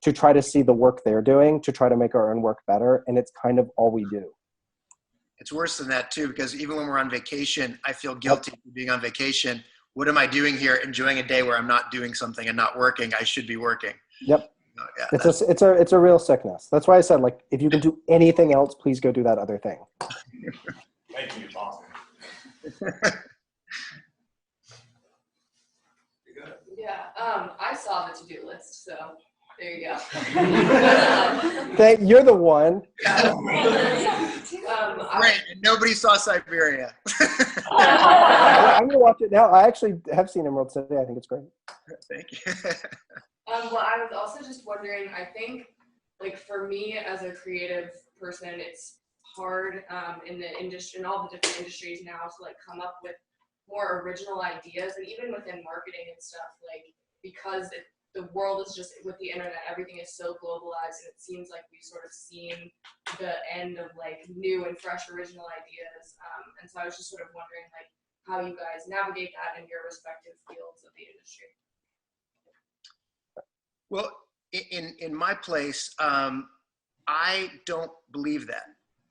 to try to see the work they're doing, to try to make our own work better. And it's kind of all we do. It's worse than that too, because even when we're on vacation, I feel guilty for being on vacation. What am I doing here? Enjoying a day where I'm not doing something and not working. I should be working. Yep. Yeah, it's a real sickness. That's why I said, like, if you can do anything else, please go do that other thing. Thank you. Awesome. Yeah, I saw the to-do list, so there you go. You're the one. Great. And nobody saw Siberia. I'm gonna watch it now. I actually have seen Emerald City. I think it's great. Thank you. Well, I was also just wondering, I think, like, for me as a creative person, it's hard in the industry, in all the different industries now, to, like, come up with more original ideas. And even within marketing and stuff, like, because the world is just, with the internet, everything is so globalized, and it seems like we've sort of seen the end of, like, new and fresh original ideas. And so I was just sort of wondering, like, how you guys navigate that in your respective fields of the industry. Well, in my place, I don't believe that.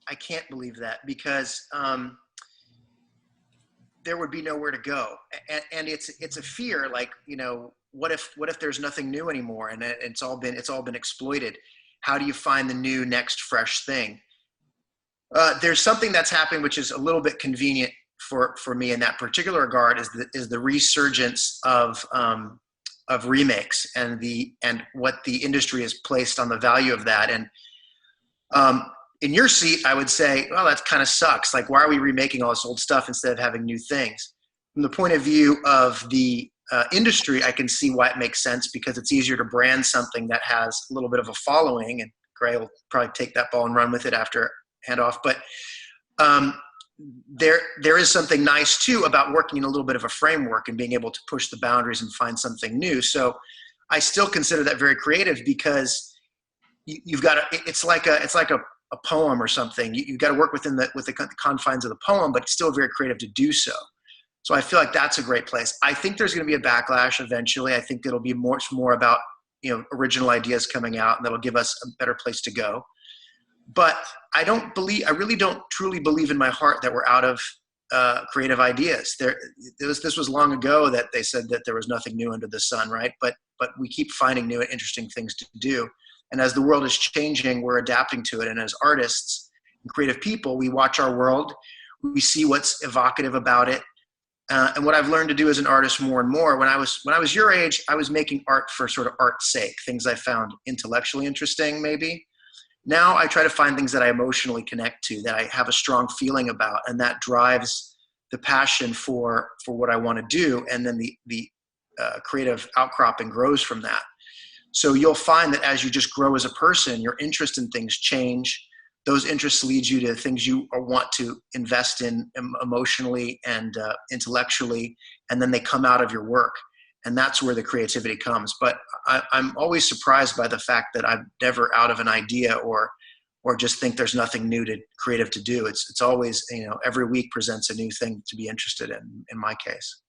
I can't believe that, because there would be nowhere to go, and it's a fear. Like, you know, what if there's nothing new anymore, and it's all been exploited? How do you find the new next fresh thing? There's something that's happening which is a little bit convenient for me in that particular regard, is the resurgence of remakes and what the industry has placed on the value of that. And in your seat, I would say, well, that kind of sucks. Like, why are we remaking all this old stuff instead of having new things? From the point of view of the industry, I can see why it makes sense, because it's easier to brand something that has a little bit of a following, and Gray will probably take that ball and run with it after handoff. But there is something nice too about working in a little bit of a framework and being able to push the boundaries and find something new. So I still consider that very creative, because you've got to, it's like a poem or something. You've got to work within the confines of the poem, but it's still very creative to do so. So I feel like that's a great place. I think there's going to be a backlash eventually. I think it'll be much more about, original ideas coming out, and that'll give us a better place to go. But I really don't truly believe in my heart that we're out of creative ideas. This was long ago that they said that there was nothing new under the sun, right? But we keep finding new and interesting things to do. And as the world is changing, we're adapting to it. And as artists and creative people, we watch our world, we see what's evocative about it. And what I've learned to do as an artist more and more, when I was your age, I was making art for sort of art's sake, things I found intellectually interesting, maybe. Now I try to find things that I emotionally connect to, that I have a strong feeling about, and that drives the passion for what I want to do. And then the creative outcropping grows from that. So you'll find that as you just grow as a person, your interest in things change. Those interests lead you to things you want to invest in emotionally and intellectually, and then they come out of your work. And that's where the creativity comes. But I'm always surprised by the fact that I'm never out of an idea or just think there's nothing new creative to do. It's always, every week presents a new thing to be interested in my case.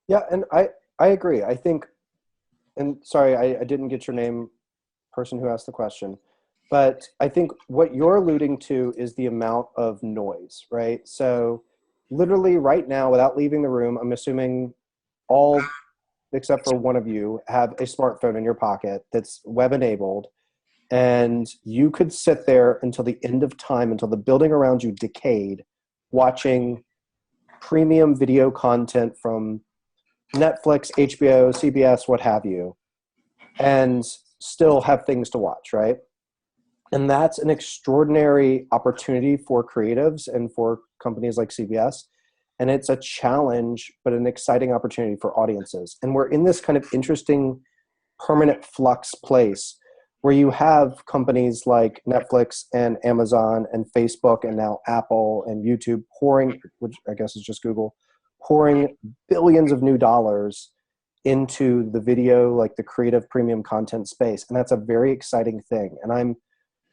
Yeah, and I agree. I think, and sorry, I didn't get your name, person who asked the question, but I think what you're alluding to is the amount of noise, right? So literally right now, without leaving the room, I'm assuming all except for one of you have a smartphone in your pocket that's web enabled, and you could sit there until the end of time, until the building around you decayed, watching premium video content from Netflix, HBO, CBS, what have you, and still have things to watch, right? And that's an extraordinary opportunity for creatives and for companies like CBS. And it's a challenge, but an exciting opportunity for audiences. And we're in this kind of interesting permanent flux place where you have companies like Netflix and Amazon and Facebook and now Apple and YouTube pouring, which I guess is just Google, pouring billions of new dollars into the video, like the creative premium content space. And that's a very exciting thing. And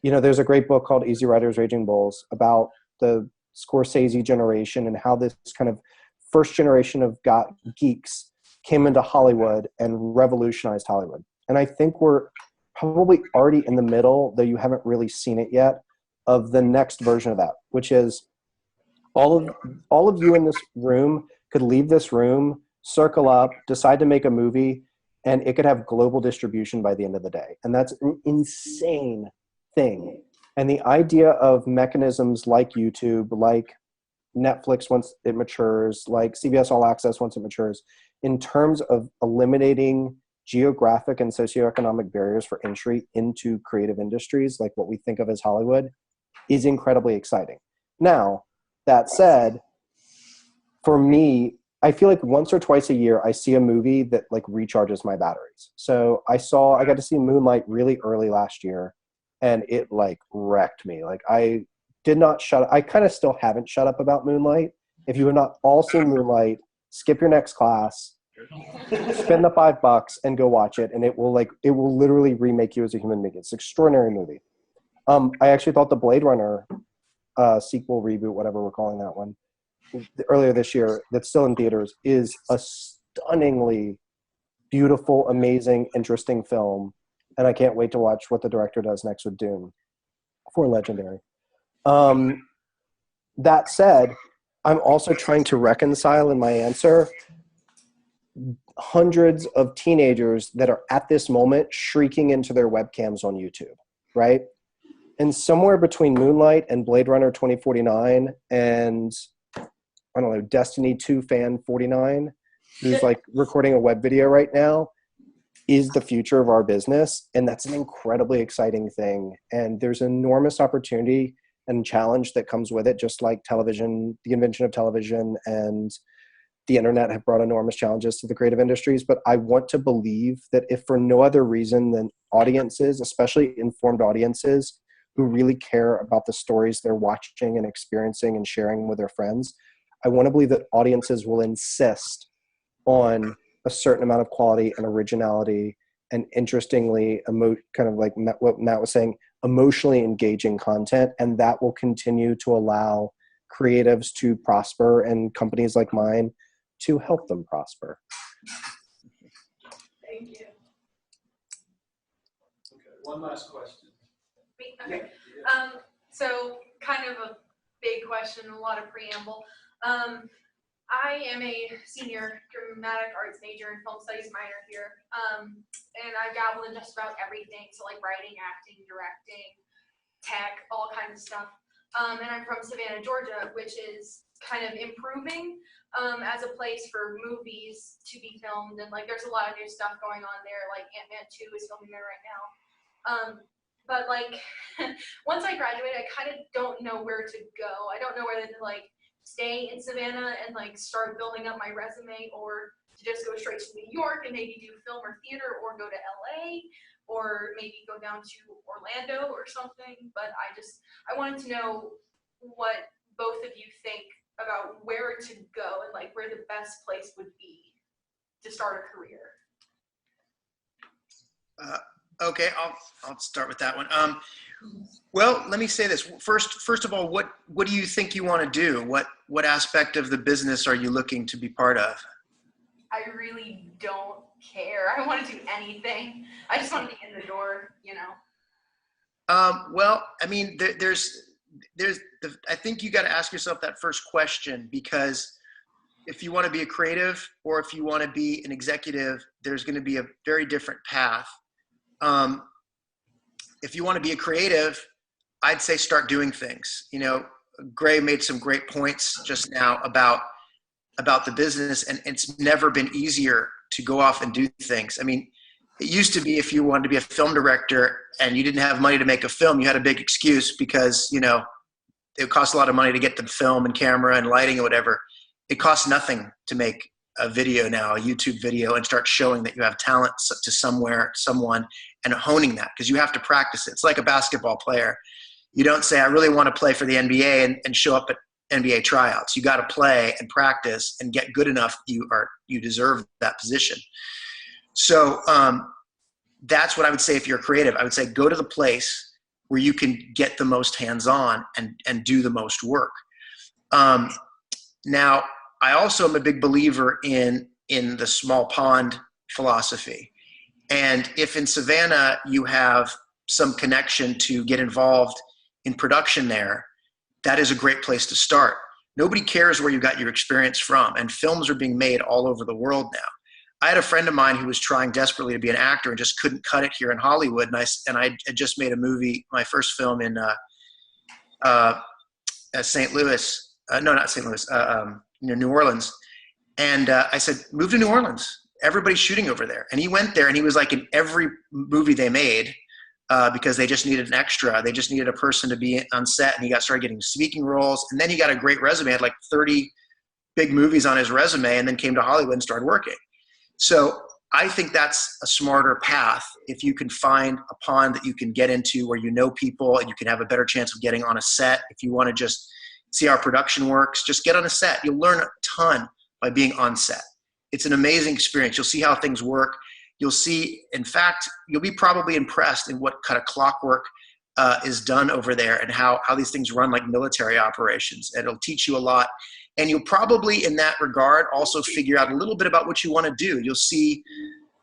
there's a great book called Easy Riders, Raging Bulls about the Scorsese generation and how this kind of first generation of geeks came into Hollywood and revolutionized Hollywood. And I think we're probably already in the middle, though you haven't really seen it yet, of the next version of that, which is all of you in this room could leave this room, circle up, decide to make a movie, and it could have global distribution by the end of the day. And that's an insane thing. And the idea of mechanisms like YouTube, like Netflix once it matures, like CBS All Access once it matures, in terms of eliminating geographic and socioeconomic barriers for entry into creative industries, like what we think of as Hollywood, is incredibly exciting. Now, that said, for me, I feel like once or twice a year, I see a movie that like recharges my batteries. So I got to see Moonlight really early last year, and it like wrecked me. Like I kind of still haven't shut up about Moonlight. If you have not all seen Moonlight, skip your next class, spend the $5 and go watch it. And it will literally remake you as a human being. It's an extraordinary movie. I actually thought the Blade Runner sequel, reboot, whatever we're calling that one, earlier this year, that's still in theaters, is a stunningly beautiful, amazing, interesting film. And I can't wait to watch what the director does next with Dune for Legendary. That said, I'm also trying to reconcile in my answer hundreds of teenagers that are at this moment shrieking into their webcams on YouTube, right? And somewhere between Moonlight and Blade Runner 2049 and, I don't know, Destiny 2 fan 49, who's like recording a web video right now, is the future of our business. And that's an incredibly exciting thing. And there's enormous opportunity and challenge that comes with it, just like television, the invention of television and the internet have brought enormous challenges to the creative industries, but I want to believe that if for no other reason than audiences, especially informed audiences who really care about the stories they're watching and experiencing and sharing with their friends, I want to believe that audiences will insist on a certain amount of quality and originality and interestingly, kind of like what Matt was saying, emotionally engaging content. And that will continue to allow creatives to prosper and companies like mine to help them prosper. Thank you. Okay, one last question. Okay. Yeah. So kind of a big question, a lot of preamble. I am a senior dramatic arts major and film studies minor here. And I dabble in just about everything. So like writing, acting, directing, tech, all kinds of stuff. And I'm from Savannah, Georgia, which is kind of improving as a place for movies to be filmed. And like there's a lot of new stuff going on there. Like Ant-Man 2 is filming there right now. But like once I graduate, I kind of don't know where to go. I don't know whether to like stay in Savannah and like start building up my resume, or to just go straight to New York and maybe do film or theater, or go to LA, or maybe go down to Orlando or something. But I wanted to know what both of you think about where to go and like where the best place would be to start a career. Okay, I'll start with that one. Well, let me say this. First of all, what do you think you want to do? What aspect of the business are you looking to be part of? I really don't care. I want to do anything. I just want to be in the door, you know. Well, I mean, I think you got to ask yourself that first question, because if you want to be a creative or if you want to be an executive, there's going to be a very different path. If you want to be a creative, I'd say start doing things. You know, Gray made some great points just now about the business, and it's never been easier to go off and do things. I mean, it used to be if you wanted to be a film director and you didn't have money to make a film, you had a big excuse because, you know, it costs a lot of money to get the film and camera and lighting or whatever. It costs nothing to make a video now, a YouTube video, and start showing that you have talent to someone, and honing that, because you have to practice it. It's like a basketball player. You don't say, I really want to play for the NBA and show up at NBA tryouts. You got to play and practice and get good enough. You deserve that position. So that's what I would say. If you're creative, I would say go to the place where you can get the most hands-on and do the most work. Now, I also am a big believer in the small pond philosophy. And if in Savannah you have some connection to get involved in production there, that is a great place to start. Nobody cares where you got your experience from, and films are being made all over the world now. I had a friend of mine who was trying desperately to be an actor and just couldn't cut it here in Hollywood. And I had just made a movie, my first film in St. Louis. No, not St. Louis, New Orleans. And I said, move to New Orleans. Everybody's shooting over there. And he went there, and he was like in every movie they made because they just needed an extra. They just needed a person to be on set, and he started getting speaking roles. And then he got a great resume, had like 30 big movies on his resume, and then came to Hollywood and started working. So I think that's a smarter path. If you can find a pond that you can get into where you know people and you can have a better chance of getting on a set. If you want to just see how production works, just get on a set. You'll learn a ton by being on set. It's an amazing experience. You'll see how things work. You'll see, in fact, you'll be probably impressed in what kind of clockwork is done over there and how these things run like military operations. And it'll teach you a lot. And you'll probably, in that regard, also figure out a little bit about what you want to do. You'll see,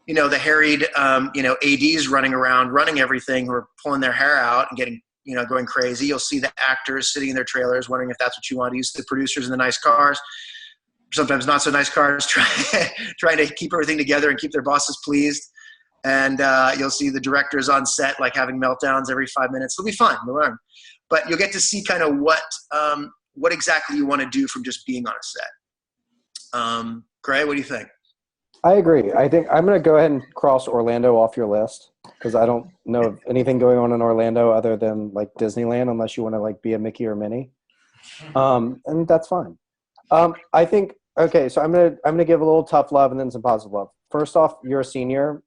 you know, the harried, ADs running around, running everything, who are pulling their hair out and getting, going crazy. You'll see the actors sitting in their trailers, wondering if that's what you want to use. The producers in the nice cars, sometimes not so nice cars, trying to keep everything together and keep their bosses pleased. And you'll see the directors on set, like having meltdowns every 5 minutes. It'll be fun. You'll learn. But you'll get to see kind of what exactly you want to do from just being on a set. Gray, what do you think? I agree. I think I'm going to go ahead and cross Orlando off your list because I don't know of anything going on in Orlando other than like Disneyland, unless you want to like be a Mickey or Minnie. And that's fine. I think Okay, so I'm gonna give a little tough love and then some positive love. First off, you're a senior.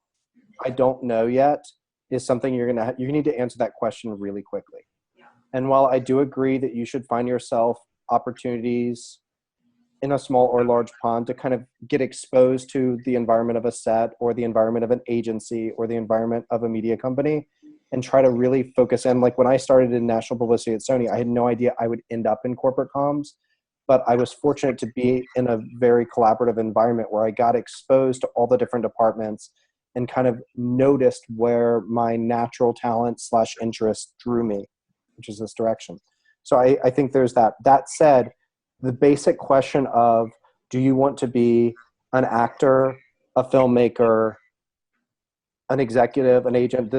I don't know yet is something you need to answer that question really quickly. Yeah. And while I do agree that you should find yourself opportunities in a small or large pond to kind of get exposed to the environment of a set or the environment of an agency or the environment of a media company, and try to really focus in. Like when I started in national publicity at Sony, I had no idea I would end up in corporate comms, but I was fortunate to be in a very collaborative environment where I got exposed to all the different departments and kind of noticed where my natural talent / interest drew me, which is this direction. So I think there's that. That said, the basic question of, do you want to be an actor, a filmmaker, an executive, an agent,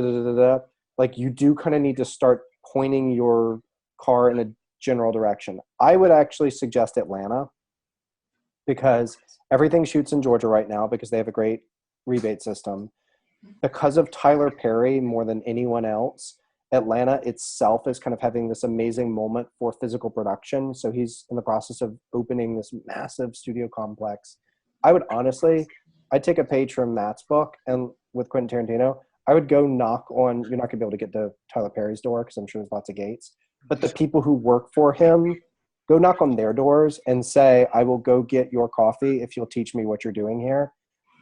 like you do kind of need to start pointing your car in a general direction. I would actually suggest Atlanta, because everything shoots in Georgia right now because they have a great rebate system. Because of Tyler Perry more than anyone else, Atlanta itself is kind of having this amazing moment for physical production. So he's in the process of opening this massive studio complex. I would honestly, I'd take a page from Matt's book, and with Quentin Tarantino, I would go knock on, you're not gonna be able to get to Tyler Perry's door because I'm sure there's lots of gates, but the people who work for him, go knock on their doors and say, I will go get your coffee if you'll teach me what you're doing here.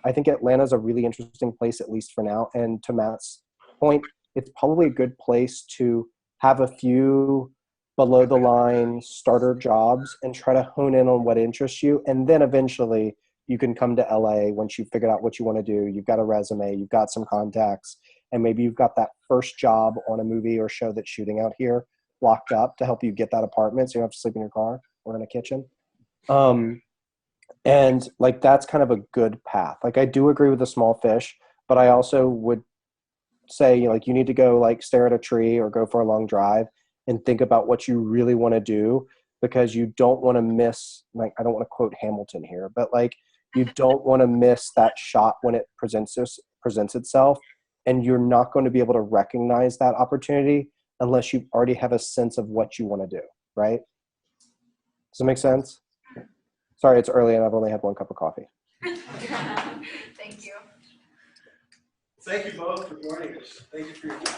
I think Atlanta's a really interesting place, at least for now. And to Matt's point, it's probably a good place to have a few below the line starter jobs and try to hone in on what interests you. And then eventually you can come to LA once you've figured out what you want to do. You've got a resume, you've got some contacts, and maybe you've got that first job on a movie or show that's shooting out here locked up to help you get that apartment so you don't have to sleep in your car or in a kitchen. And like, that's kind of a good path. Like, I do agree with the small fish, but I also would say, like, you need to go like stare at a tree or go for a long drive and think about what you really want to do, because you don't want to miss, like, I don't want to quote Hamilton here, but like, you don't want to miss that shot when it presents itself. And you're not going to be able to recognize that opportunity unless you already have a sense of what you want to do, right? Does that make sense? Sorry, it's early and I've only had one cup of coffee. Thank you. Thank you both for joining us. Thank you for your time.